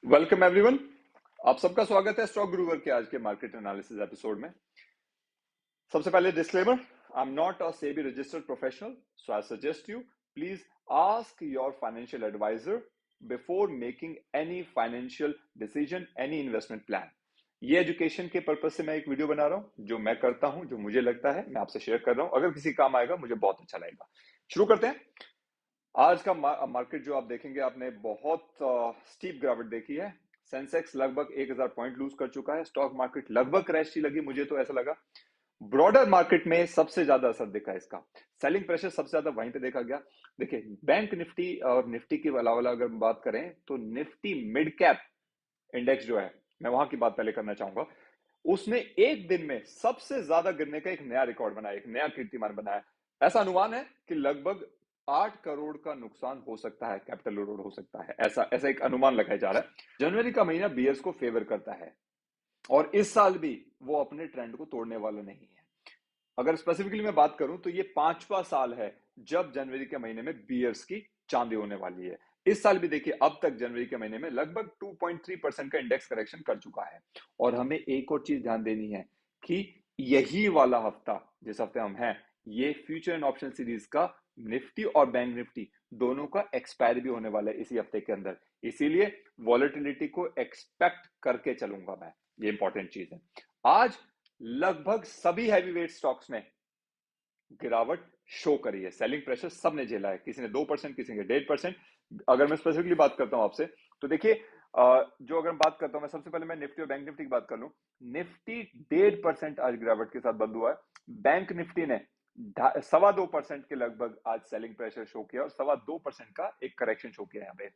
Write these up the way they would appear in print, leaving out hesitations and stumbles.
Welcome everyone. आप सबका स्वागत है स्टॉक गुरुवर के आज के मार्केट एनालिसिस एपिसोड में। सबसे पहले disclaimer, I am not a SEBI registered professional, so I suggest you please ask your financial advisor before making any financial decision, any investment plan. ये एजुकेशन के पर्पज से मैं एक वीडियो बना रहा हूं, जो मैं करता हूं, जो मुझे लगता है मैं आपसे शेयर कर रहा हूं। अगर किसी काम आएगा मुझे बहुत अच्छा लगेगा। शुरू करते हैं। आज का मार्केट जो आप देखेंगे, आपने बहुत स्टीप गिरावट देखी है। सेंसेक्स लगभग 1000 पॉइंट लूज कर चुका है। स्टॉक मार्केट लगभग क्रैश ही लगी, मुझे तो ऐसा लगा। ब्रॉडर मार्केट में सबसे ज्यादा असर दिखा इसका। सेलिंग प्रेशर सबसे ज्यादा वहीं पे देखा गया। देखिए, बैंक निफ्टी और निफ्टी के अलावा अगर बात करें तो निफ्टी मिड कैप इंडेक्स जो है, मैं वहां की बात पहले करना चाहूंगा। उसने एक दिन में सबसे ज्यादा गिरने का एक नया रिकॉर्ड बनाया, एक नया कीर्तिमान बनाया। ऐसा अनुमान है कि लगभग 8 करोड़ का नुकसान हो सकता है, कैपिटल एरोड हो सकता है, ऐसा ऐसा एक अनुमान लगाया जा रहा है। जनवरी का महीना बियर्स को फेवर करता है और इस साल भी वो अपने ट्रेंड को तोड़ने वाला नहीं है। अगर स्पेसिफिकली मैं बात करूं तो ये 5वां साल है जब जनवरी के महीने में बियर्स की चांदी होने वाली है। इस साल भी देखिए, अब तक जनवरी के महीने में लगभग 2.3% का इंडेक्स करेक्शन कर चुका है। और हमें एक और चीज ध्यान देनी है कि यही वाला हफ्ता, जिस हफ्ते हम हैं, ये फ्यूचर एंड ऑप्शन सीरीज का निफ्टी और बैंक निफ्टी दोनों का एक्सपायर भी होने वाला है इसी हफ्ते के अंदर। इसीलिए वॉलेटिलिटी को एक्सपेक्ट करके चलूंगा मैं, ये इंपॉर्टेंट चीज है। आज लगभग सभी हैवीवेट स्टॉक्स में गिरावट शो करी है। सेलिंग प्रेशर सबने झेला है, किसी ने 2%, किसी ने 1.5%। अगर मैं स्पेसिफिकली बात करता हूं आपसे, तो देखिए, जो अगर बात करता हूं मैं, सबसे पहले मैं निफ्टी और बैंक निफ्टी की बात कर लूं। निफ्टी 1.5% आज गिरावट के साथ बंद हुआ है। बैंक निफ्टी ने 2.25% के लगभग आज सेलिंग प्रेशर शो किया और 2.25% का एक करेक्शन शो किया यहाँ पे।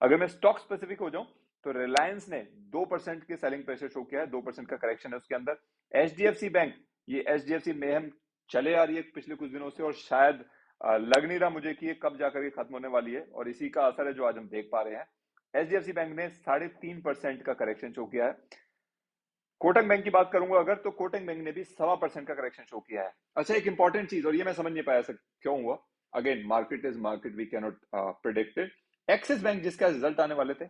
अगर मैं स्टॉक स्पेसिफिक हो जाऊं तो रिलायंस ने 2% के सेलिंग प्रेशर शो किया है, 2% का करेक्शन है उसके अंदर। एचडीएफसी बैंक, ये एचडीएफसी में चले आ रही है पिछले कुछ दिनों से और शायद लग नहीं रहा मुझे कि ये कब जाकर के खत्म होने वाली है, और इसी का असर है जो आज हम देख पा रहे हैं। एचडीएफसी बैंक ने 3.5% का करेक्शन शो किया है। कोटक बैंक की बात करूंगा अगर, तो कोटक बैंक ने भी 1.25% का करेक्शन शो किया है। अच्छा, एक इंपॉर्टेंट चीज, और ये मैं समझ नहीं पाया क्यों हुआ। Again, market is market, we can not predict it. Axis bank जिसका रिजल्ट आने वाले थे,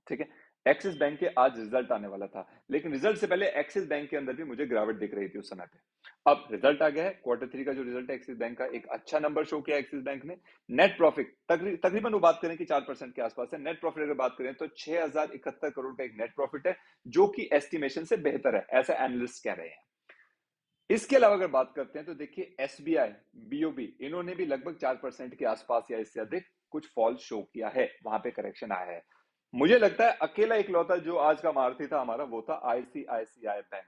ठीक है, एक्सिस बैंक के आज रिजल्ट आने वाला था, लेकिन रिजल्ट से पहले एक्सिस बैंक के अंदर भी मुझे गिरावट दिख रही थी उस समय पे। अब रिजल्ट आ गया है, Q3 का जो रिजल्ट है एक्सिस बैंक का, एक अच्छा नंबर शो किया एक्सिस बैंक ने। नेट प्रॉफिट तकरीबन वो बात करें कि 4% के आसपास है। नेट प्रॉफिट अगर बात करें तो 6071 करोड़ का एक नेट प्रॉफिट है, जो कि एस्टिमेशन से बेहतर है, ऐसा एनालिस्ट कह रहे हैं। इसके अलावा अगर बात करते हैं तो देखिए, एसबीआई, बीओबी, इन्होंने भी लगभग 4% के आसपास या इससे अधिक कुछ फॉल शो किया है, वहां पे करेक्शन आया है। मुझे लगता है अकेला इकलौता जो आज का मारुति था हमारा, वो था आईसीआईसीआई बैंक।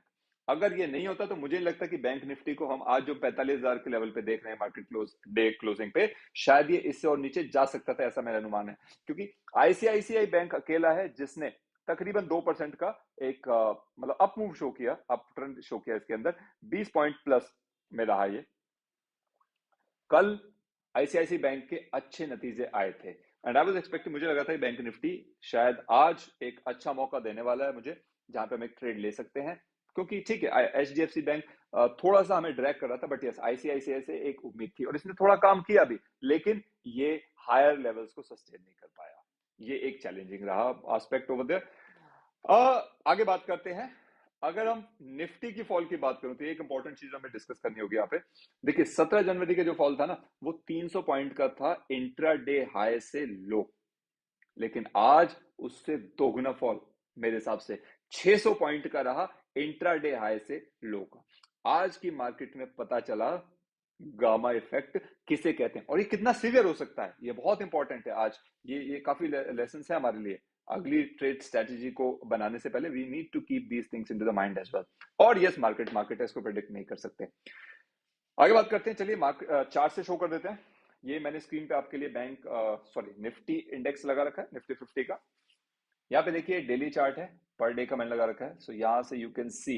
अगर ये नहीं होता तो मुझे नहीं लगता कि बैंक निफ्टी को हम आज जो 45,000 के लेवल पे देख रहे हैं मार्केट क्लोज डे क्लोजिंग पे, शायद ये इससे और नीचे जा सकता था, ऐसा मेरा अनुमान है। क्योंकि आईसीआईसीआई बैंक अकेला है जिसने तकरीबन 2% का एक मतलब अप मूव शो किया, अप ट्रेंड शो किया। इसके अंदर 20 पॉइंट प्लस में रहा ये। कल आईसीआईसी बैंक के अच्छे नतीजे आए थे एंड आई वाज एक्सपेक्टिंग, मुझे लगा था कि बैंक निफ्टी शायद आज एक अच्छा मौका देने वाला है मुझे, जहां पे हम एक ट्रेड ले सकते हैं। क्योंकि ठीक है, एचडीएफसी बैंक थोड़ा सा हमें ड्रैग कर रहा था, बट यस, आईसीआईसीआई से एक उम्मीद थी और इसने थोड़ा काम किया भी, लेकिन ये हायर लेवल्स को सस्टेन नहीं कर पाया। ये एक चैलेंजिंग रहा एस्पेक्ट ओवर देयर। आगे बात करते हैं। अगर हम निफ्टी की फॉल की बात करूं तो एक इंपॉर्टेंट चीज हमें डिस्कस करनी होगी यहाँ पे। देखिए, 17 जनवरी का जो फॉल था ना, वो 300 पॉइंट का था इंट्राडे हाई से लो, लेकिन आज उससे दोगुना फॉल मेरे हिसाब से 600 पॉइंट का रहा इंट्राडे हाई से लो का। आज की मार्केट में पता चला गामा इफेक्ट किसे कहते हैं और ये कितना सीवियर हो सकता है, ये बहुत इंपॉर्टेंट है आज। ये काफी लेसन है हमारे लिए। अगली ट्रेड स्ट्रेटेजी को बनाने से पहले we need to keep these things into the mind as well. और यस, मार्केट है, इसको प्रेडिक्ट नहीं कर सकते। आगे बात करते हैं, चलिए मार्केट चार्ट से शो कर देते हैं। ये मैंने स्क्रीन पे आपके लिए बैंक सॉरी निफ्टी इंडेक्स लगा रखा है, निफ्टी 50 का। यहाँ पे देखिए डेली चार्ट है, पर डे का मैंने लगा रखा है। सो यहां से यू कैन सी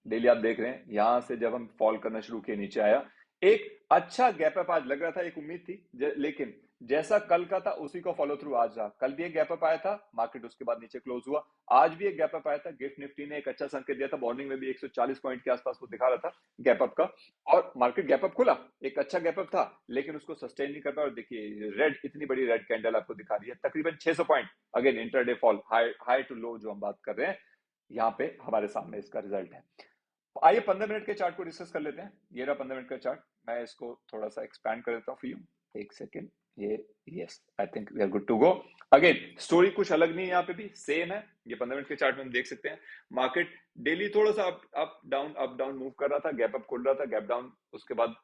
डेली, आप देख रहे हैं यहां से जब हम फॉल करना शुरू किए नीचे आया, एक अच्छा गैप अप आज लग रहा था, एक उम्मीद थी, लेकिन जैसा कल का था उसी का फॉलो थ्रू आज रहा। कल भी एक गैप अप आया था, मार्केट उसके बाद नीचे क्लोज हुआ। आज भी एक गैप अप आया था, गिफ्ट निफ्टी ने एक अच्छा संकेत दिया था, मॉर्निंग में भी 140 पॉइंट के आसपास वो दिखा रहा था गैप अप का, और मार्केट गैप अप खुला, एक अच्छा गैप अप था, लेकिन उसको सस्टेन नहीं कर पाया। और देखिए रेड, इतनी बड़ी रेड कैंडल आपको दिखा रही है, तकरीबन 600 point, again intraday fall, high to low जो हम बात कर रहे हैं, यहाँ पे हमारे सामने इसका रिजल्ट है। आइए 15 मिनट के चार्ट को डिस्कस कर लेते हैं। ये रहा 15 मिनट का चार्ट, मैं इसको थोड़ा सा एक्सपैंड कर देता हूँ फॉर यू, एक सेकेंड। ये yes, I think we are good to go. Again story कुछ अलग नहीं है, यहाँ पे भी सेम है। ये 15 मिनट के चार्ट में हम देख सकते हैं, मार्केट डेली थोड़ा सा अप डाउन मूव कर रहा था, गैप अप खुल रहा था, गैप डाउन, उसके बाद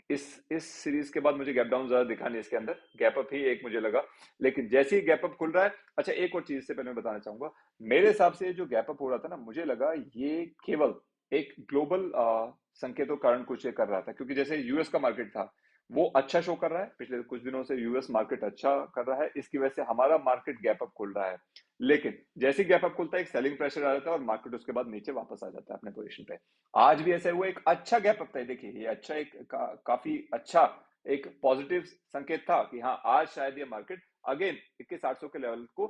इस सीरीज के बाद मुझे गैप डाउन ज्यादा दिखा नहीं, इसके अंदर गैप अप ही एक मुझे लगा, लेकिन जैसे ही गैप अप खुल रहा है। अच्छा, एक और चीज से पहले मैं बताना चाहूंगा, मेरे हिसाब से जो गैप अप हो रहा था ना, मुझे लगा ये केवल एक ग्लोबल संकेतों के कारण कुछ ये कर रहा था, क्योंकि जैसे यूएस का मार्केट था वो अच्छा शो कर रहा है, पिछले कुछ दिनों से यूएस मार्केट अच्छा कर रहा है, इसकी वजह से हमारा मार्केट गैप अप खुल रहा है। लेकिन जैसे गैप अप खुलता है एक सेलिंग प्रेशर आ जाता है और मार्केट उसके बाद नीचे वापस आ जाता है अपने पोजीशन पे। आज भी ऐसा हुआ, एक अच्छा गैप अप था, देखिए ये अच्छा एक काफी अच्छा एक पॉजिटिव संकेत था कि हाँ आज शायद ये मार्केट अगेन 21,800 के लेवल को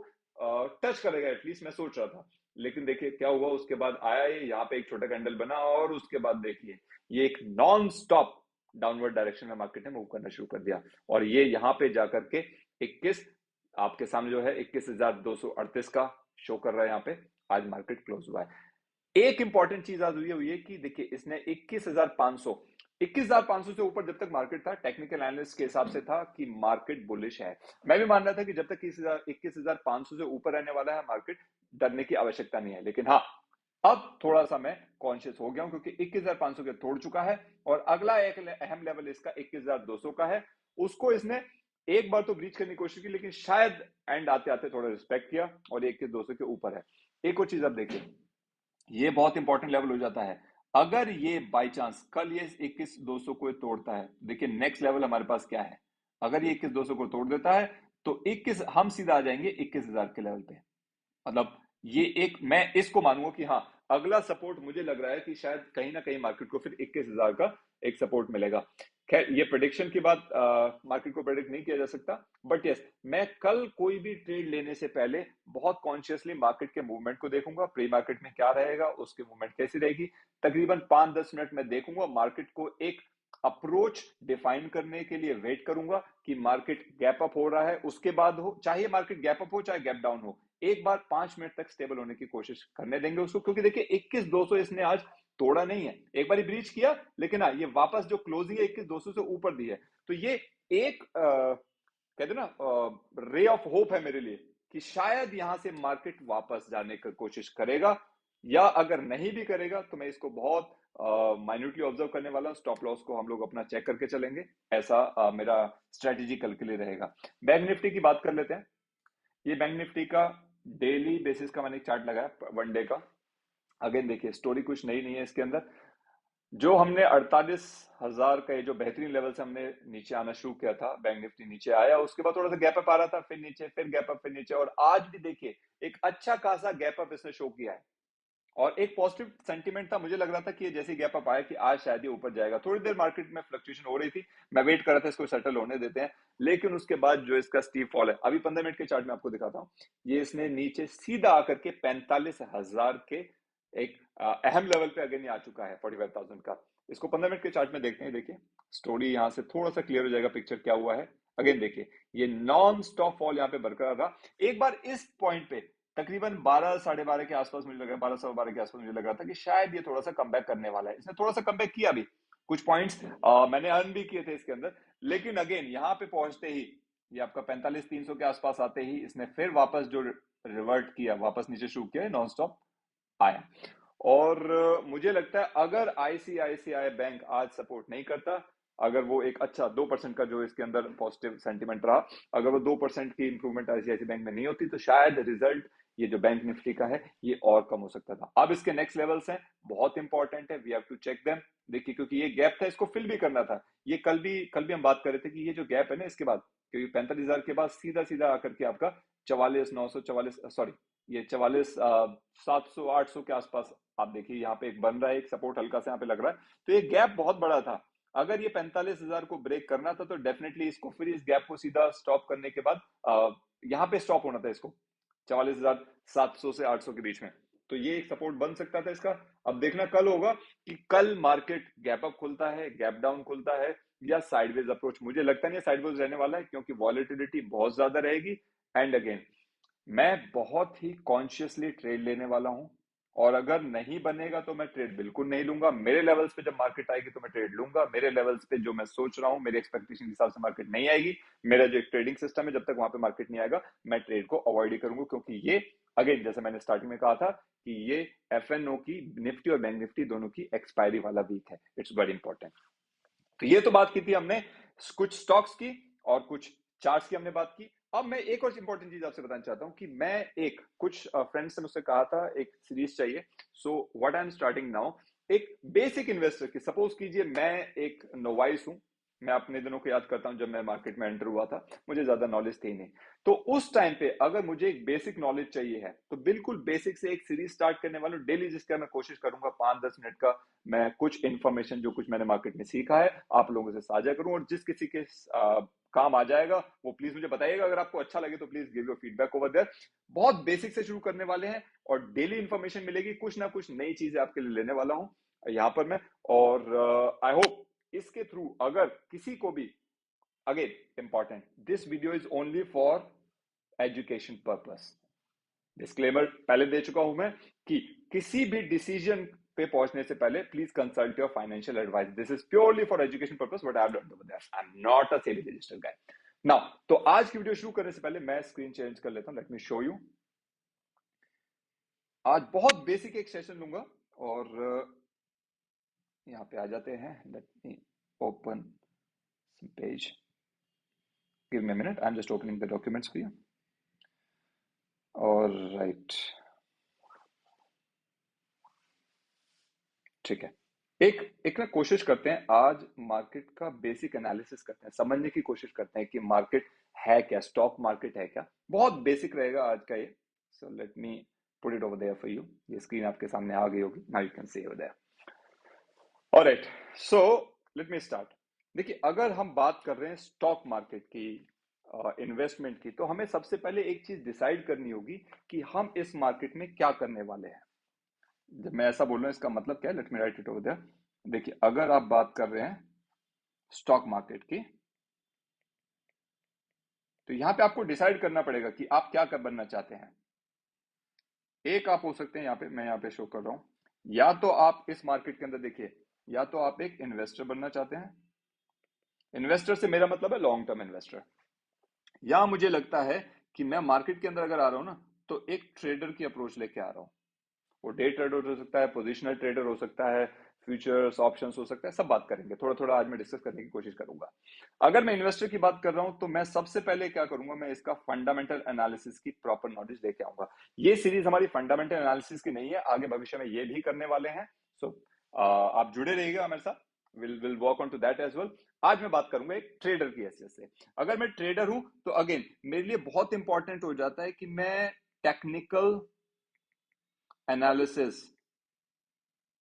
टच करेगा, एटलीस्ट मैं सोच रहा था। लेकिन देखिए क्या हुआ, उसके बाद आया ये यहाँ पे एक छोटा कैंडल बना, और उसके बाद देखिए ये एक नॉन स्टॉप डाउनवर्ड डायरेक्शन में मार्केट ने मूव करना शुरू कर दिया, और ये यहाँ पे जाकर के 21, आपके सामने जो है 21,238 का शो कर रहा है, यहाँ पे आज मार्केट क्लोज हुआ है। एक इंपॉर्टेंट चीज आज हुई है कि देखिए इसने 21,500 से ऊपर जब तक मार्केट था, टेक्निकल एनालिस्ट के हिसाब से था कि मार्केट बुलिश है। मैं भी मान रहा था कि जब तक 21,500 से ऊपर रहने वाला है मार्केट, डरने की आवश्यकता नहीं है। लेकिन हाँ, अब थोड़ा सा मैं कॉन्शियस हो गया हूं, क्योंकि 21,500 के तोड़ चुका है, और अगला एक अहम लेवल इसका 21,200 का है। उसको इसने एक बार तो ब्रीच करने की कोशिश की, लेकिन शायद एंड आते आते थोड़ा रिस्पेक्ट किया, और 21,200 के ऊपर है। एक और चीज आप देखिए, ये बहुत इंपॉर्टेंट लेवल हो जाता है। अगर ये बाई चांस कल ये 21,200 को तोड़ता है, देखिए नेक्स्ट लेवल हमारे पास क्या है, अगर ये 21,200 को तोड़ देता है तो 21 हम सीधा आ जाएंगे 21,000 के लेवल पे। मतलब ये एक, मैं इसको मानूंगा कि हाँ अगला सपोर्ट मुझे लग रहा है कि शायद कहीं ना कहीं मार्केट को फिर 21,000 का एक सपोर्ट मिलेगा। खैर ये प्रेडिक्शन की बात, मार्केट को प्रेडिक्ट नहीं किया जा सकता, बट यस मैं कल कोई भी ट्रेड लेने से पहले बहुत कॉन्शियसली मार्केट के मूवमेंट को देखूंगा, प्री मार्केट में क्या रहेगा, उसकी मूवमेंट कैसी रहेगी, तकरीबन 5-10 मिनट में देखूंगा, मार्केट को एक अप्रोच डिफाइन करने के लिए वेट करूंगा कि मार्केट गैप अप हो रहा है, उसके बाद हो, चाहे मार्केट गैप अप हो चाहे गैप डाउन हो, एक बार 5 मिनट तक स्टेबल होने की कोशिश करने देंगे उसको, क्योंकि देखिए 21,200 इसने आज तोड़ा नहीं है, एक बार ब्रीच किया, लेकिन हाँ ये वापस जो क्लोजिंग है 21,200 से ऊपर दी है, तो ये एक कहते ना रे ऑफ होप है मेरे लिए कि शायद यहां से मार्केट वापस जाने की कोशिश करेगा, या अगर नहीं भी करेगा तो मैं इसको बहुत माइन्यूटली ऑब्जर्व करने वाला हूं, स्टॉप लॉस को हम लोग अपना चेक करके चलेंगे, ऐसा मेरा स्ट्रेटेजी कल के लिए रहेगा। बैंक निफ्टी की बात कर लेते हैं। ये बैंक निफ्टी का डेली बेसिस का मैंने एक चार्ट लगाया, वन डे का। अगेन देखिए स्टोरी कुछ नई नहीं है इसके अंदर, जो हमने 48,000 का ये जो बेहतरीन लेवल से हमने नीचे आना शुरू किया था, बैंक निफ्टी नीचे आया, उसके बाद थोड़ा सा गैप अप आ रहा था, फिर नीचे, फिर गैप अप, फिर नीचे, और आज भी देखिए एक अच्छा खासा गैप अप इसने शो किया है, और एक पॉजिटिव सेंटीमेंट था, मुझे लग रहा था कि जैसे गैप अप आया कि आज शायद ये ऊपर जाएगा। थोड़ी देर मार्केट में फ्लक्चुएशन हो रही थी, मैं वेट कर रहा था इसको सेटल होने देते हैं, लेकिन उसके बाद जो इसका स्टीप फॉल है, अभी 15 मिनट के चार्ट में आपको दिखाता हूं, ये इसने नीचे सीधा आकर के 45,000 के एक अहम लेवल पे अगेन आ चुका है, 45,000 का। इसको 15 मिनट के चार्ट में देखते हैं, देखिए स्टोरी यहां से थोड़ा सा क्लियर हो जाएगा, पिक्चर क्या हुआ है। अगेन देखिए ये नॉन स्टॉप फॉल यहाँ पे बरकरार रहा, एक बार इस पॉइंट पे तकरीबन 12, 12:30 के आसपास मुझे लग रहा है, 12, 12:15 के आसपास मुझे लग रहा था कि शायद ये थोड़ा सा कमबैक करने वाला है। इसने थोड़ा सा कमबैक किया भी, कुछ पॉइंट्स मैंने अर्न भी किए थे इसके अंदर, लेकिन अगेन यहाँ पे पहुंचते ही, ये आपका 45,300 के आसपास आते ही इसने फिर वापस जो रिवर्ट किया, वापस नीचे शुरू किया, नॉन स्टॉप आया। और मुझे लगता है अगर आईसीआईसीआई बैंक आज सपोर्ट नहीं करता, अगर वो एक अच्छा 2% का जो इसके अंदर पॉजिटिव सेंटीमेंट रहा, अगर वो 2% की इंप्रूवमेंट आईसीआईसीआई बैंक में नहीं होती, तो शायद रिजल्ट ये जो बैंक निफ्टी का है ये और कम हो सकता था। अब इसके नेक्स्ट लेवल्स हैं, बहुत इंपॉर्टेंट है, we have to check them. देखिए क्योंकि ये गैप था, इसको फिल भी करना था। ये कल भी हम बात कर रहे थे कि ये जो गैप है ना, इसके बाद क्योंकि 45,000 के बाद सीधा सीधा आकर के आपका 44,944, सॉरी ये 44,700 800 के आसपास आप देखिए यहाँ पे एक बन रहा है, एक सपोर्ट हल्का सा यहाँ पे लग रहा है, तो ये गैप बहुत बड़ा था, अगर ये 45,000 को ब्रेक करना था तो डेफिनेटली इसको फिर इस गैप को सीधा स्टॉप करने के बाद यहाँ पे स्टॉप होना था इसको 44,700 से 800 के बीच में। तो ये एक सपोर्ट बन सकता था इसका। अब देखना कल होगा कि कल मार्केट गैप अप खुलता है, गैप डाउन खुलता है, या साइडवेज अप्रोच। मुझे लगता नहीं है साइडवेज रहने वाला है, क्योंकि वॉलेटिलिटी बहुत ज्यादा रहेगी। एंड अगेन, मैं बहुत ही कॉन्शियसली ट्रेड लेने वाला हूं, और अगर नहीं बनेगा तो मैं ट्रेड बिल्कुल नहीं लूंगा। मेरे लेवल्स पे जब मार्केट आएगी तो मैं ट्रेड लूंगा। मेरे लेवल्स पे जो मैं सोच रहा हूं, मेरे एक्सपेक्टेशन के हिसाब से मार्केट नहीं आएगी, मेरा जो ट्रेडिंग सिस्टम है, जब तक वहां पे मार्केट नहीं आएगा मैं ट्रेड को अवॉइड ही करूंगा। क्योंकि ये अगेन, जैसे मैंने स्टार्टिंग में कहा था कि ये एफएनओ की, निफ्टी और बैंक निफ्टी दोनों की एक्सपायरी वाला वीक है। It's very important. तो ये तो बात की थी हमने कुछ स्टॉक्स की और कुछ चार्ट्स की हमने बात की। अब मैं एक और इंपॉर्टेंट चीज आपसे बताना चाहता हूं कि मैं एक कुछ फ्रेंड्स ने मुझसे कहा था एक सीरीज चाहिए। So what I am starting now, एक बेसिक इन्वेस्टर की, सपोज कीजिए मैं एक नोवाइस हूं। मैं अपने दिनों को याद करता हूं जब मैं मार्केट में एंटर हुआ था, मुझे ज्यादा नॉलेज थी नहीं। तो उस टाइम पे अगर मुझे एक बेसिक नॉलेज चाहिए है तो बिल्कुल बेसिक से एक सीरीज स्टार्ट करने वाला हूं डेली, जिसका मैं कोशिश करूंगा 5-10 मिनट का मैं कुछ इन्फॉर्मेशन जो कुछ मैंने मार्केट में सीखा है आप लोगों से साझा करूं। और जिस किसी के काम आ जाएगा वो प्लीज मुझे बताइएगा। अगर आपको अच्छा लगे तो please give your feedback over there. बहुत बेसिक से शुरू करने वाले हैं और डेली इन्फॉर्मेशन मिलेगी, कुछ ना कुछ नई चीजें आपके लिए लेने वाला हूं यहाँ पर मैं। और आई होप इसके थ्रू अगर किसी को भी, again important, this video is only for education purpose. Disclaimer पहले दे चुका हूं मैं कि किसी भी डिसीजन पे पहुंचने से पहले please consult your financial advice. This is purely for education purpose, what I have done over there. I am not a SEBI registered guy. Now, तो आज की वीडियो शुरू करने से पहले मैं स्क्रीन चेंज कर लेता हूं। Let me show you. आज बहुत बेसिक एक सेशन लूंगा और यहाँ पे आ जाते हैं। Let me open page. Give me a minute, I am just opening the documents for you. Alright, ठीक है। एक एक ना कोशिश करते हैं आज मार्केट का बेसिक एनालिसिस करते हैं, समझने की कोशिश करते हैं कि मार्केट है क्या, स्टॉक मार्केट है क्या। बहुत बेसिक रहेगा आज का ये। So let me put it over there for you. ये स्क्रीन आपके सामने आ गई होगी, now you can see over there. Alright, so let me start. देखिए, अगर हम बात कर रहे हैं स्टॉक मार्केट की, इन्वेस्टमेंट की, तो हमें सबसे पहले एक चीज डिसाइड करनी होगी कि हम इस मार्केट में क्या करने वाले हैं। जब मैं ऐसा बोल रहा हूं इसका मतलब क्या है, let me write it over there. देखिए, अगर आप बात कर रहे हैं स्टॉक मार्केट की, तो यहां पे आपको डिसाइड करना पड़ेगा कि आप क्या कर बनना चाहते हैं। एक आप हो सकते हैं, यहाँ पे मैं यहाँ पे शो कर रहा हूं, या तो आप इस मार्केट के अंदर देखिए, या तो आप एक इन्वेस्टर बनना चाहते हैं। इन्वेस्टर से मेरा मतलब है लॉन्ग टर्म इन्वेस्टर। या मुझे लगता है कि मैं मार्केट के अंदर अगर आ रहा हूं ना, तो एक ट्रेडर की अप्रोच लेके आ रहा हूं। वो डे ट्रेडर हो सकता है, पोजिशनल ट्रेडर हो सकता है, फ्यूचर्स ऑप्शंस हो सकता है, सब बात करेंगे। थोड़ा थोड़ा आज मैं डिस्कस करने की कोशिश करूंगा। अगर मैं इन्वेस्टर की बात कर रहा हूं तो मैं सबसे पहले क्या करूंगा, मैं इसका फंडामेंटल एनालिसिस की प्रॉपर नॉलेज लेके आऊंगा। ये सीरीज हमारी फंडामेंटल एनालिसिस की नहीं है, आगे भविष्य में ये भी करने वाले हैं। सो आप जुड़े रहिएगा हमारे साथ, will work on to that as well. आज मैं बात करूंगा एक ट्रेडर की हैसियत से। अगर मैं ट्रेडर हूं तो अगेन मेरे लिए बहुत इंपॉर्टेंट हो जाता है कि मैं टेक्निकल एनालिसिस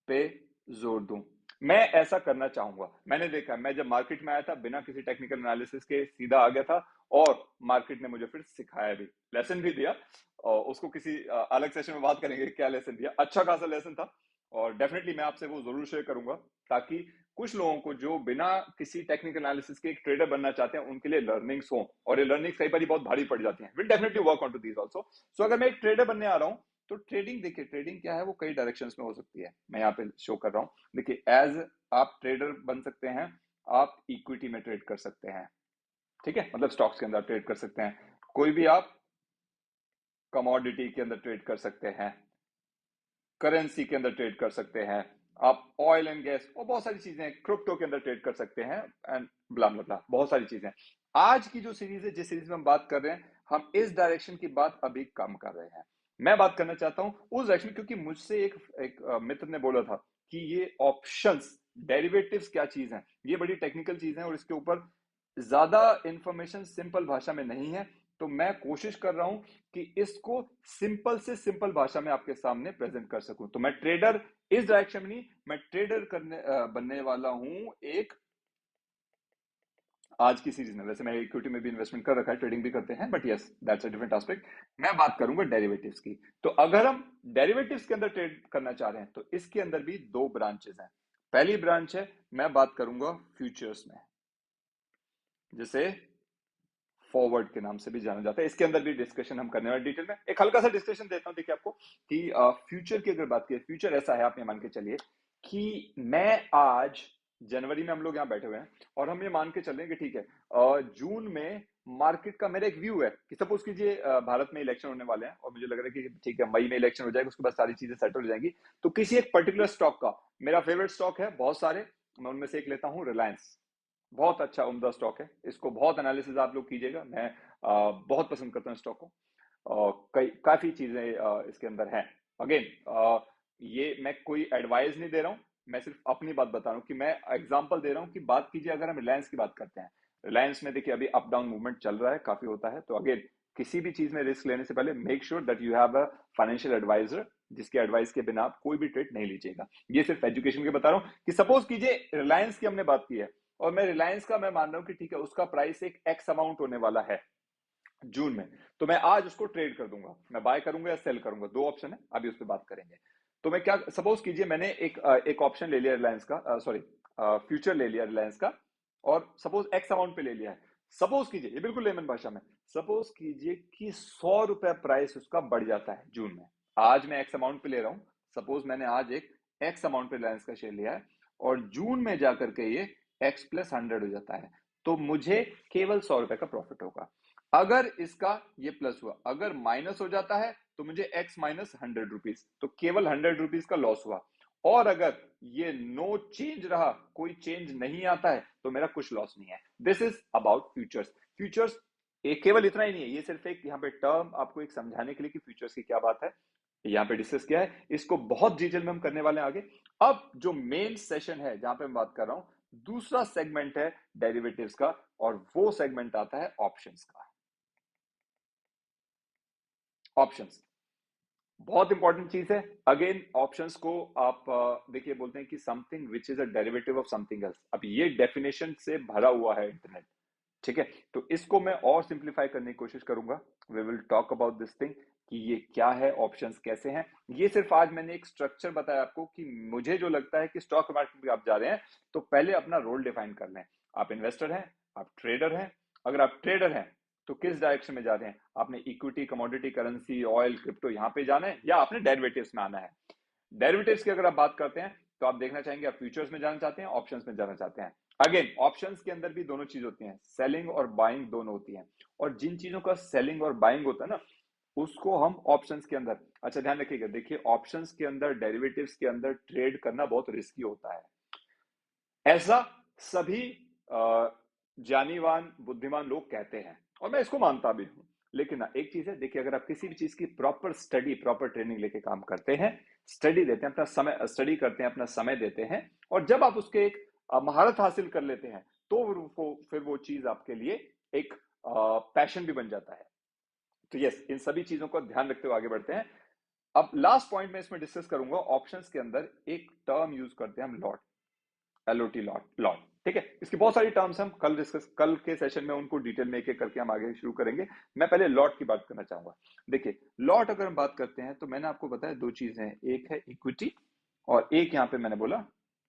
पे जोर दूं। मैं ऐसा करना चाहूंगा। मैंने देखा, मैं जब मार्केट में आया था बिना किसी टेक्निकल एनालिसिस के सीधा आ गया था, और मार्केट ने मुझे फिर सिखाया भी, लेसन भी दिया। और उसको किसी अलग सेशन में बात करेंगे क्या लेसन दिया। अच्छा खासा लेसन था, और डेफिनेटली मैं आपसे वो जरूर शेयर करूंगा, ताकि कुछ लोगों को जो बिना किसी टेक्निकल एनालिसिस के एक ट्रेडर बनना चाहते हैं उनके लिए लर्निंग्स हो। और ये लर्निंग्स कई बार बहुत भारी पड़ जाती हैं। Will definitely work on to these also. So अगर मैं एक ट्रेडर बनने आ रहा हूं तो ट्रेडिंग, देखिए ट्रेडिंग क्या है, वो कई डायरेक्शंस में हो सकती है। मैं यहाँ पे शो कर रहा हूँ। देखिए, एज आप ट्रेडर बन सकते हैं, आप इक्विटी में ट्रेड कर सकते हैं, ठीक है, मतलब स्टॉक्स के अंदर ट्रेड कर सकते हैं। कोई भी आप कमोडिटी के अंदर ट्रेड कर सकते हैं, करेंसी के अंदर ट्रेड कर सकते हैं, आप ऑयल एंड गैस और बहुत सारी चीजें, क्रिप्टो के अंदर ट्रेड कर सकते हैं, एंड ब्ला ब्ला ब्ला, बहुत सारी चीजें। आज की जो सीरीज है, जिस सीरीज में हम बात कर रहे हैं, हम इस डायरेक्शन की बात अभी कम कर रहे हैं। मैं बात करना चाहता हूं उस डायरेक्शन, क्योंकि मुझसे एक मित्र ने बोला था कि ये ऑप्शंस, डेरिवेटिव्स क्या चीज है, ये बड़ी टेक्निकल चीज है और इसके ऊपर ज्यादा इंफॉर्मेशन सिंपल भाषा में नहीं है। तो मैं कोशिश कर रहा हूं कि इसको सिंपल से सिंपल भाषा में आपके सामने प्रेजेंट कर सकूं। तो मैं ट्रेडर इस डायरेक्शन में नहीं, मैं ट्रेडर बनने वाला हूं एक आज की सीरीज में, वैसे मैं इक्विटी में भी इन्वेस्टमेंट कर रखा है, ट्रेडिंग भी करते हैं, but yes that's a different aspect. मैं बात करूंगा डेरिवेटिव्स की। तो अगर हम डेरिवेटिव्स के अंदर ट्रेड करना चाह रहे हैं तो इसके अंदर भी दो ब्रांचेस हैं। पहली ब्रांच है, मैं बात करूंगा फ्यूचर्स में, जिसे फॉरवर्ड के नाम से भी जाना जाता है। इसके अंदर भी डिस्कशन हम करने वाले डिटेल में। एक हल्का सा डिस्कशन देता हूं, देखिए आपको कि फ्यूचर की अगर बात करें, फ्यूचर ऐसा है, आप ये मान के चलिए कि मैं आज जनवरी में हम लोग यहाँ बैठे हुए हैं और हम ये मान के चल रहे हैं कि ठीक है जून में मार्केट का मेरा एक व्यू है कि सपोज कीजिए भारत में इलेक्शन होने वाले हैं और मुझे लग रहा है कि ठीक है मई में इलेक्शन हो जाएगा, उसके बाद सारी चीजें सेटल हो जाएंगी। तो किसी एक पर्टिकुलर स्टॉक का, मेरा फेवरेट स्टॉक है बहुत सारे, मैं उनमें से एक लेता हूँ रिलायंस। बहुत अच्छा उम्दा स्टॉक है, इसको बहुत एनालिसिस आप लोग कीजिएगा, मैं बहुत पसंद करता हूँ स्टॉक को। कई काफी चीजें इसके अंदर हैं। अगेन ये मैं कोई एडवाइस नहीं दे रहा हूँ, मैं सिर्फ अपनी बात बता रहा हूँ कि मैं एग्जांपल दे रहा हूँ कि बात कीजिए अगर हम रिलायंस की बात करते हैं। रिलायंस में देखिए अभी अप डाउन मूवमेंट चल रहा है, काफी होता है। तो अगेन किसी भी चीज में रिस्क लेने से पहले make sure that you have a financial advisor, जिसके एडवाइस के बिना आप कोई भी ट्रेड नहीं लीजिएगा। ये सिर्फ एजुकेशन के बता रहा हूँ कि सपोज कीजिए रिलायंस की हमने बात की है और मैं रिलायंस का मैं मान रहा हूं कि ठीक है उसका प्राइस एक एक्स अमाउंट होने वाला है जून में, तो मैं आज उसको ट्रेड कर दूंगा, मैं बाय करूंगा या सेल करूंगा, दो ऑप्शन है, अभी उस पर बात करेंगे। तो मैं क्या, सपोज कीजिए मैंने एक ऑप्शन ले लिया रिलायंस का, सॉरी फ्यूचर ले लिया रिलायंस का, और सपोज एक्स अमाउंट पे ले लिया है। सपोज कीजिए, ये बिल्कुल लेमन भाषा में, सपोज कीजिए कि 100 रुपए प्राइस उसका बढ़ जाता है जून में। आज मैं एक्स अमाउंट पे ले रहा हूं, सपोज मैंने आज एक एक्स अमाउंट पे रिलायंस का शेयर लिया है और जून में जाकर के ये एक्स प्लस 100 हो जाता है, तो मुझे केवल 100 रुपए का प्रॉफिट होगा। अगर इसका ये प्लस हुआ, अगर माइनस हो जाता है तो मुझे एक्स माइनस 100 रुपीज, तो केवल 100 रुपीज का लॉस हुआ। और अगर ये नो चेंज रहा, कोई चेंज नहीं आता है, तो मेरा कुछ लॉस नहीं है। This is about futures. Futures एक केवल इतना ही नहीं है, ये सिर्फ एक यहाँ पे टर्म आपको एक समझाने के लिए कि फ्यूचर्स की क्या बात है, यहाँ पे डिस्कस किया है, इसको बहुत डिटेल में हम करने वाले हैं आगे। अब जो मेन सेशन है जहां पे मैं बात कर रहा हूं, दूसरा सेगमेंट है डेरिवेटिव्स का, और वो सेगमेंट आता है ऑप्शंस का। ऑप्शंस बहुत इंपॉर्टेंट चीज है। अगेन ऑप्शंस को आप देखिए बोलते हैं कि something which is a derivative of something else. अब ये डेफिनेशन से भरा हुआ है इंटरनेट, ठीक है। तो इसको मैं और सिंप्लीफाई करने की कोशिश करूंगा। We will talk about this thing कि ये क्या है, ऑप्शंस कैसे हैं। ये सिर्फ आज मैंने एक स्ट्रक्चर बताया आपको कि मुझे जो लगता है कि स्टॉक मार्केट में आप जा रहे हैं तो पहले अपना रोल डिफाइन कर लें। आप इन्वेस्टर हैं, आप ट्रेडर हैं। अगर आप ट्रेडर हैं तो किस डायरेक्शन में जा रहे हैं, आपने equity, commodity, currency, oil, crypto यहाँ पे जाना है या आपने डेरिवेटिव्स में आना है। डेरिवेटिव्स की अगर आप बात करते हैं तो आप देखना चाहेंगे आप फ्यूचर्स में जाना चाहते हैं, ऑप्शंस में जाना चाहते हैं। अगेन ऑप्शंस के अंदर भी दोनों चीज होती हैं, सेलिंग और बाइंग दोनों होती हैं। और जिन चीजों का सेलिंग और बाइंग होता है ना, उसको हम ऑप्शंस के अंदर, अच्छा ध्यान रखिएगा, देखिए ऑप्शंस के अंदर, डेरिवेटिव्स के अंदर ट्रेड करना बहुत रिस्की होता है, ऐसा सभी जानीवान बुद्धिमान लोग कहते हैं और मैं इसको मानता भी हूं। लेकिन ना एक चीज है, देखिए अगर आप किसी भी चीज की प्रॉपर स्टडी, प्रॉपर ट्रेनिंग लेके काम करते हैं, स्टडी देते हैं, अपना समय स्टडी करते हैं, अपना समय देते हैं, और जब आप उसके एक महारत हासिल कर लेते हैं तो फिर वो चीज आपके लिए एक पैशन भी बन जाता है। तो यस, इन सभी चीजों को ध्यान रखते हुए आगे बढ़ते हैं। अब लास्ट पॉइंट में इसमें डिस्कस करूंगा, ऑप्शंस के अंदर एक टर्म यूज करते हैं हम, लॉट, एलओटी, लॉट, लॉट, ठीक है। इसकी बहुत सारी टर्म्स हम कल डिस्कस, कल के सेशन में उनको डिटेल में एक एक करके हम आगे शुरू करेंगे। मैं पहले लॉट की बात करना चाहूंगा। देखिए लॉट अगर हम बात करते हैं तो मैंने आपको बताया दो चीजें हैं, एक है इक्विटी और एक यहाँ पे मैंने बोला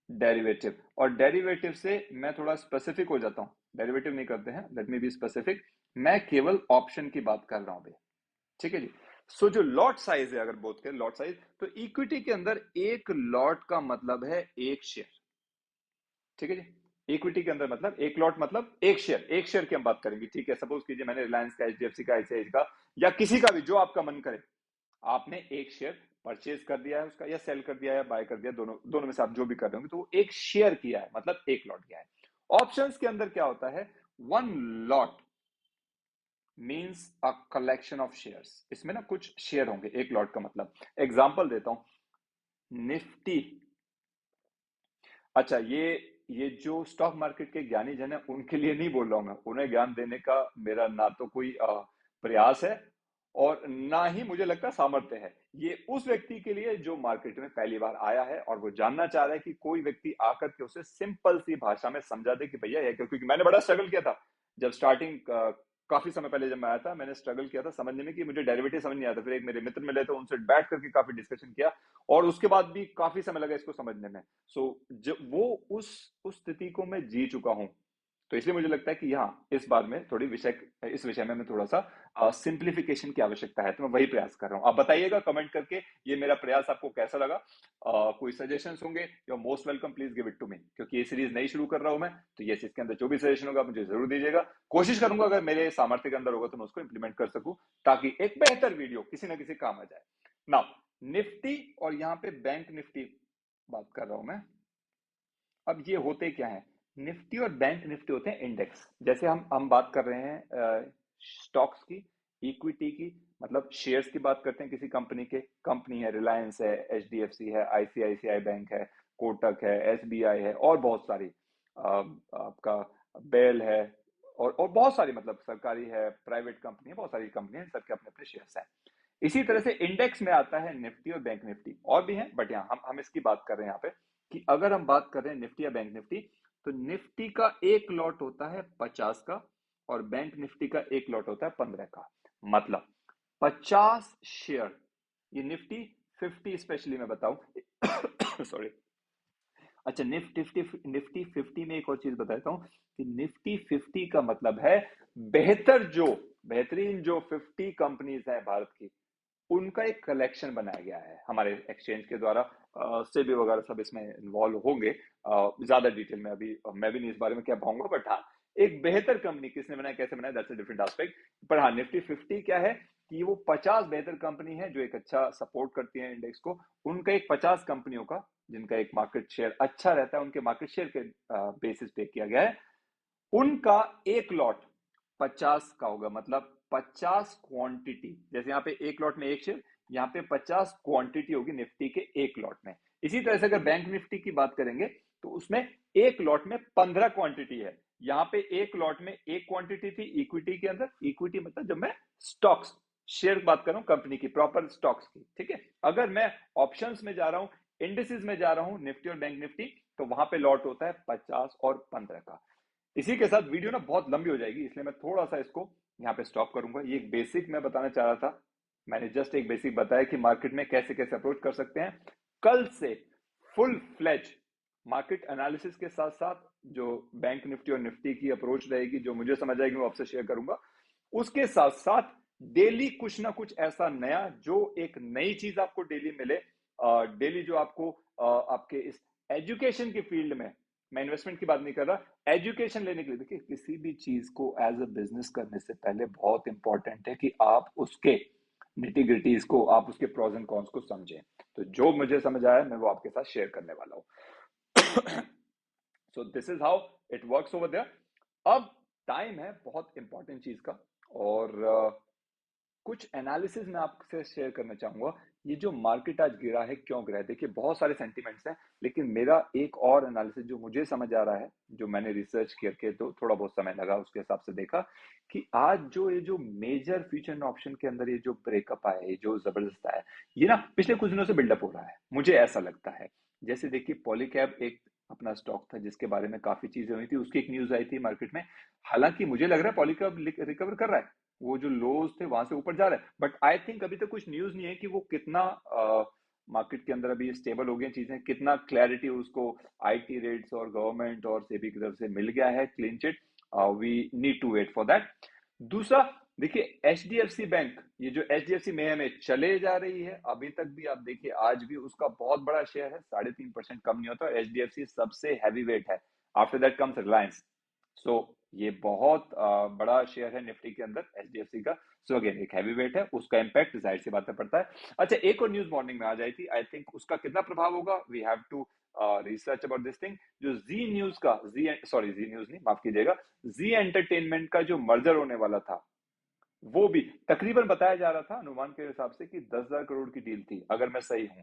डेरिवेटिव। और डेरिवेटिव से मैं थोड़ा स्पेसिफिक हो जाता हूँ, डेरिवेटिव नहीं करते हैं, लेट मी बी स्पेसिफिक, मैं केवल ऑप्शन की बात कर रहा हूँ भाई, ठीक है जी। सो जो लॉट साइज है, अगर बात करें लॉट साइज, तो इक्विटी के अंदर एक लॉट का मतलब है एक शेयर, ठीक है जी। इक्विटी के अंदर मतलब एक लॉट मतलब एक शेयर, एक शेयर की हम बात करेंगे, ठीक है। सपोज कीजिए मैंने रिलायंस का, एचडीएफसी का, आईसीआईसीआई का, या किसी का भी जो आपका मन करे, आपने एक शेयर परचेज कर दिया है उसका, या सेल कर दिया है, बाय कर दिया, दोनों दोनों में से आप जो भी कर रहे होंगे, तो वो एक शेयर किया है, मतलब एक लॉट किया है। ऑप्शंस के अंदर क्या होता है, one lot means a collection of shares. इसमें ना कुछ शेयर होंगे, एक लॉट का मतलब, एग्जांपल देता हूं, निफ्टी। अच्छा ये जो स्टॉक मार्केट के ज्ञानी जन है उनके लिए नहीं बोल रहा हूं मैं, उन्हें ज्ञान देने का मेरा ना तो कोई प्रयास है और ना ही मुझे लगता सामर्थ्य है। ये उस व्यक्ति के लिए जो मार्केट में पहली बार आया है और वो जानना चाह रहा है कि कोई व्यक्ति आकर के उसे सिंपल सी भाषा में समझा दे कि भैया ये क्या, क्योंकि मैंने बड़ा स्ट्रगल किया था जब स्टार्टिंग, काफी समय पहले जब मैं आया था मैंने स्ट्रगल किया था समझने में कि मुझे डेरिवेटिव समझ नहीं आता। फिर एक मेरे मित्र मिले थे, उनसे बैठ करके काफी डिस्कशन किया और उसके बाद भी काफी समय लगा इसको समझने में। सो जब वो उस स्थिति को मैं जी चुका हूं, तो इसलिए मुझे लगता है कि यहाँ इस बार में थोड़ी इस विषय में मैं थोड़ा सा सिंप्लीफिकेशन की आवश्यकता है, तो मैं वही प्रयास कर रहा हूँ। आप बताइएगा कमेंट करके ये मेरा प्रयास आपको कैसा लगा। कोई सजेशंस होंगे, you are most welcome, please give it to me, क्योंकि ये सीरीज नई शुरू कर रहा हूं मैं, तो ये इसके अंदर जो भी सजेशन होगा मुझे जरूर दीजिएगा। कोशिश करूंगा अगर मेरे सामर्थ्य के अंदर होगा तो मैं उसको इंप्लीमेंट कर सकूं, ताकि एक बेहतर वीडियो किसी ना किसी काम आ जाए। नाउ निफ्टी और यहाँ पे बैंक निफ्टी बात कर रहा हूं मैं। अब ये होते क्या है, निफ्टी और बैंक निफ्टी होते हैं इंडेक्स। जैसे हम बात कर रहे हैं स्टॉक्स की, इक्विटी की, मतलब शेयर्स की बात करते हैं किसी कंपनी के। कंपनी है, रिलायंस है, एचडीएफसी है, आईसीआईसीआई बैंक है, कोटक है, एसबीआई है और बहुत सारी, आपका बेल है और बहुत सारी, मतलब सरकारी है, प्राइवेट कंपनी है, बहुत सारी कंपनी है, सबके अपने अपने शेयर्स हैं। इसी तरह से इंडेक्स में आता है निफ्टी और बैंक निफ्टी, और भी हैं बट यहाँ हम इसकी बात कर रहे हैं यहाँ पे, कि अगर हम बात कर रहे हैं निफ्टी या बैंक निफ्टी, तो निफ्टी का एक लॉट होता है 50 का और बैंक निफ्टी का एक लॉट होता है 15 का। मतलब 50 शेयर, ये निफ्टी 50 स्पेशली मैं बताऊं सॉरी। अच्छा, निफ्टी 50 में एक और चीज बताता हूं कि निफ्टी 50 का मतलब है बेहतरीन जो 50 कंपनीज हैं भारत की, उनका एक कलेक्शन बनाया गया है हमारे एक्सचेंज के द्वारा। सेबी वगैरह सब इसमें इन्वॉल्व होंगे। ज्यादा डिटेल में अभी मैं भी नहीं इस बारे में कह पाऊंगा, बट हाँ, एक बेहतर कंपनी किसने बनाया, कैसे बनाया, दैट्स अ डिफरेंट एस्पेक्ट। पर हाँ, निफ्टी 50 क्या है कि वो 50 बेहतर कंपनी है जो एक अच्छा सपोर्ट करती है इंडेक्स को। उनका एक 50 कंपनियों का जिनका एक मार्केट शेयर अच्छा रहता है, उनके मार्केट शेयर के बेसिस पे किया गया है, उनका एक लॉट 50 का होगा। मतलब 50 क्वांटिटी, जैसे यहाँ पे एक लॉट में एक शेयर, यहाँ पे 50 क्वांटिटी होगी निफ्टी के एक लॉट में। इसी तरह से अगर बैंक निफ्टी की बात करेंगे तो उसमें एक लॉट में 15 क्वांटिटी है। यहाँ पे एक लॉट में एक क्वांटिटी थी इक्विटी के अंदर। इक्विटी मतलब जब मैं स्टॉक्स शेयर बात कर रहा हूं कंपनी की, प्रॉपर स्टॉक्स की, ठीक है। अगर मैं ऑप्शंस में जा रहा हूं, इंडिसेस में जा रहा हूं, निफ्टी और बैंक निफ्टी, तो वहां पे लॉट होता है 50 और 15 का। इसी के साथ वीडियो ना बहुत लंबी हो जाएगी, इसलिए मैं थोड़ा सा इसको यहाँ पे स्टॉप करूंगा। ये एक बेसिक मैं बताना चाह रहा था, मैंने जस्ट एक बेसिक बताया कि मार्केट में कैसे कैसे अप्रोच कर सकते हैं। कल से फुल फ्लेज मार्केट एनालिसिस के साथ साथ जो बैंक निफ्टी और निफ्टी की अप्रोच रहेगी, जो मुझे समझ आएगी, वो आपसे शेयर करूंगा। उसके साथ साथ डेली कुछ ना कुछ ऐसा नया, जो एक नई चीज आपको डेली मिले, डेली जो आपको आपके इस एजुकेशन की फील्ड में, मैं इन्वेस्टमेंट की बात नहीं कर रहा, एजुकेशन लेने के लिए। देखिए, किसी भी चीज को एज अ बिजनेस करने से पहले बहुत इंपॉर्टेंट है कि आप उसके निटी ग्रिटीज को, आप उसके प्रोज एंड कॉन्स को समझें। तो जो मुझे समझ आया मैं वो आपके साथ शेयर करने वाला हूं। So this is how it works over there. अब टाइम है बहुत इंपॉर्टेंट चीज का, और कुछ एनालिसिस मैं आपसे शेयर करना चाहूंगा। ये जो मार्केट आज गिरा है, क्यों गिरा है, देखिए बहुत सारे सेंटिमेंट्स हैं, लेकिन मेरा एक और एनालिसिस जो मुझे समझ आ रहा है, जो मैंने रिसर्च करके तो थोड़ा बहुत समय लगा, उसके हिसाब से देखा कि आज जो ये जो मेजर फ्यूचर ऑप्शन के अंदर ये जो ब्रेकअप आया है, जो जबरदस्त आया है, ये ना पिछले कुछ दिनों से बिल्डअप हो रहा है, मुझे ऐसा लगता है। जैसे देखिए, पॉलीकैब एक अपना स्टॉक था जिसके बारे में काफी चीजें हुई थी, उसकी एक न्यूज आई थी मार्केट में। हालांकि मुझे लग रहा है पॉलीकैब रिकवर कर रहा है, वो जो लोज थे वहां से ऊपर जा रहा है, बट आई थिंक अभी तक कुछ न्यूज नहीं है कि वो कितना मार्केट के अंदर अभी स्टेबल हो गई चीजें, कितना क्लैरिटी उसको आईटी रेट्स और गवर्नमेंट और सेबी की तरफ से मिल गया है, clean chit. We need to wait for that. दूसरा, देखिए एचडीएफसी बैंक, ये जो एचडीएफसी में चले जा रही है, अभी तक भी आप देखिए आज भी उसका बहुत बड़ा शेयर है, 3.5% कम नहीं होता। एचडीएफसी सबसे हैवी वेट है, आफ्टर दैट कम्स रिलायंस। सो ये बहुत बड़ा शेयर है निफ्टी के अंदर एचडीएफसी का। सो अगेन एक हैवी वेट है, उसका इंपैक्ट जाहिर सी बात है पड़ता है। अच्छा, एक और न्यूज मॉर्निंग में आ जाई थी, आई थिंक उसका कितना प्रभाव होगा, we have to research about this thing. जो जी न्यूज का, जी न्यूज नहीं, माफ कीजिएगा, जी एंटरटेनमेंट का जो मर्जर होने वाला था, वो भी तकरीबन बताया जा रहा था अनुमान के हिसाब से कि 10,000 करोड़ की डील थी, अगर मैं सही हूं,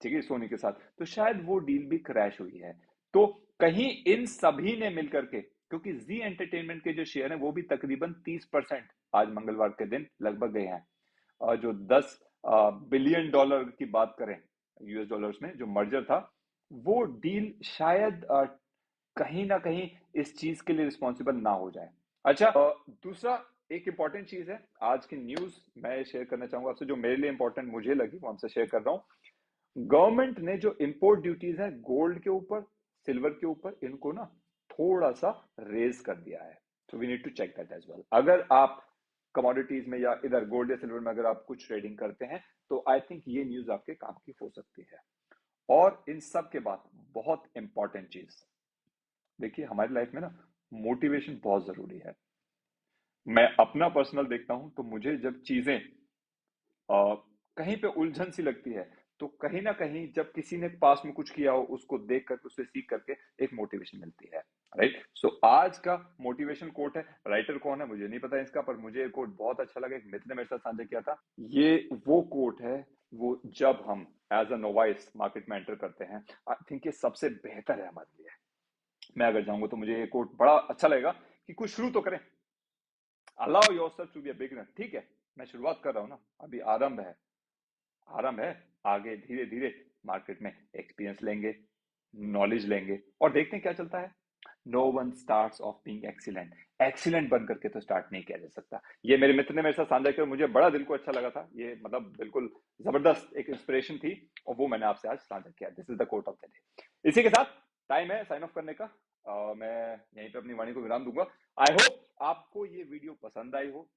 ठीक है, सोनी के साथ। तो शायद वो डील भी क्रैश हुई है। तो कहीं इन सभी ने मिलकर के, क्योंकि जी एंटरटेनमेंट के जो शेयर हैं वो भी तकरीबन 30% आज मंगलवार के दिन लगभग गए हैं। जो 10 बिलियन डॉलर की बात करें यूएस डॉलर्स में, जो मर्जर था, वो डील शायद कहीं ना कहीं इस चीज के लिए रिस्पॉन्सिबल ना हो जाए। अच्छा, दूसरा एक इंपॉर्टेंट चीज है आज की न्यूज मैं शेयर करना चाहूंगा आपसे, जो मेरे लिए इंपॉर्टेंट मुझे लगी, वो हमसे शेयर कर रहा हूँ। गवर्नमेंट ने जो इंपोर्ट ड्यूटीज है गोल्ड के ऊपर, सिल्वर के ऊपर, इनको ना थोड़ा सा रेज कर दिया है। So we need to check that as well. अगर आप कमोडिटीज में या इधर गोल्ड या सिल्वर में अगर आप कुछ ट्रेडिंग करते हैं तो आई थिंक ये न्यूज आपके काम की हो सकती है। और इन सब के बाद बहुत इंपॉर्टेंट चीज, देखिए हमारी लाइफ में ना मोटिवेशन बहुत जरूरी है। मैं अपना पर्सनल देखता हूं तो मुझे जब चीजें कहीं पे उलझन सी लगती है, तो कहीं ना कहीं जब किसी ने पास में कुछ किया हो उसको देख कर उससे सीख करके एक मोटिवेशन मिलती है। राइट, सो आज का मोटिवेशन कोट है, राइटर कौन है मुझे नहीं पता इसका, पर मुझे कोट बहुत अच्छा लगा, एक मित्र ने मेरे साथ साझा किया था। ये वो कोट है, वो जब हम एज अ नोवाइस मार्केट में एंटर करते हैं, आई थिंक ये सबसे बेहतर है हमारे लिए। मैं अगर जाऊंगा तो मुझे ये कोट बड़ा अच्छा लगेगा कि कुछ शुरू तो करें। Allow yourself to be a beginner. ठीक है, मैं शुरुआत कर रहा हूं ना, अभी आरंभ है, आराम है। आगे धीरे धीरे मार्केट में एक्सपीरियंस लेंगे, नॉलेज लेंगे और देखते हैं क्या चलता है। No one starts off being excellent, excellent बन करके तो स्टार्ट नहीं किया जा सकता। ये मेरे मित्र ने मेरे साथ साझा किया, मुझे बड़ा दिल को अच्छा लगा था। ये मतलब बिल्कुल जबरदस्त एक इंस्पिरेशन थी और वो मैंने आपसे आज साझा किया। This is the quote of the day. इसी के साथ टाइम है साइन ऑफ करने का। मैं यहीं पे अपनी वाणी को विराम दूंगा। आई होप आपको ये वीडियो पसंद आई हो।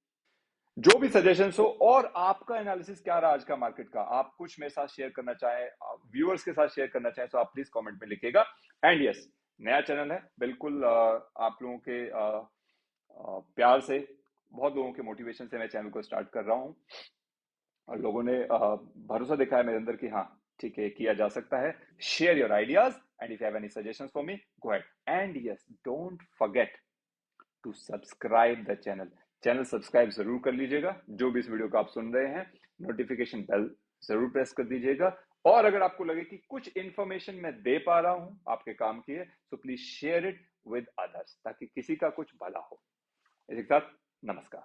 जो भी सजेशंस हो और आपका एनालिसिस क्या रहा आज का मार्केट का, आप कुछ मेरे साथ शेयर करना चाहें, व्यूअर्स के साथ शेयर करना चाहें, तो आप प्लीज कमेंट में लिखिएगा। एंड यस, नया चैनल है, बिल्कुल आप लोगों के प्यार से, बहुत लोगों के मोटिवेशन से मैं चैनल को स्टार्ट कर रहा हूं और लोगों ने भरोसा दिखाया मेरे अंदर कि हाँ ठीक है किया जा सकता है। Share your ideas and if you have any suggestions for me, go ahead. And yes, don't forget to subscribe the channel. Channel subscribe जरूर कर लीजिएगा। जो भी इस वीडियो को आप सुन रहे हैं, नोटिफिकेशन बेल जरूर प्रेस कर दीजिएगा। और अगर आपको लगे कि कुछ इंफॉर्मेशन मैं दे पा रहा हूं आपके काम की है, तो please share it with others ताकि किसी का कुछ भला हो। इसी के साथ नमस्कार।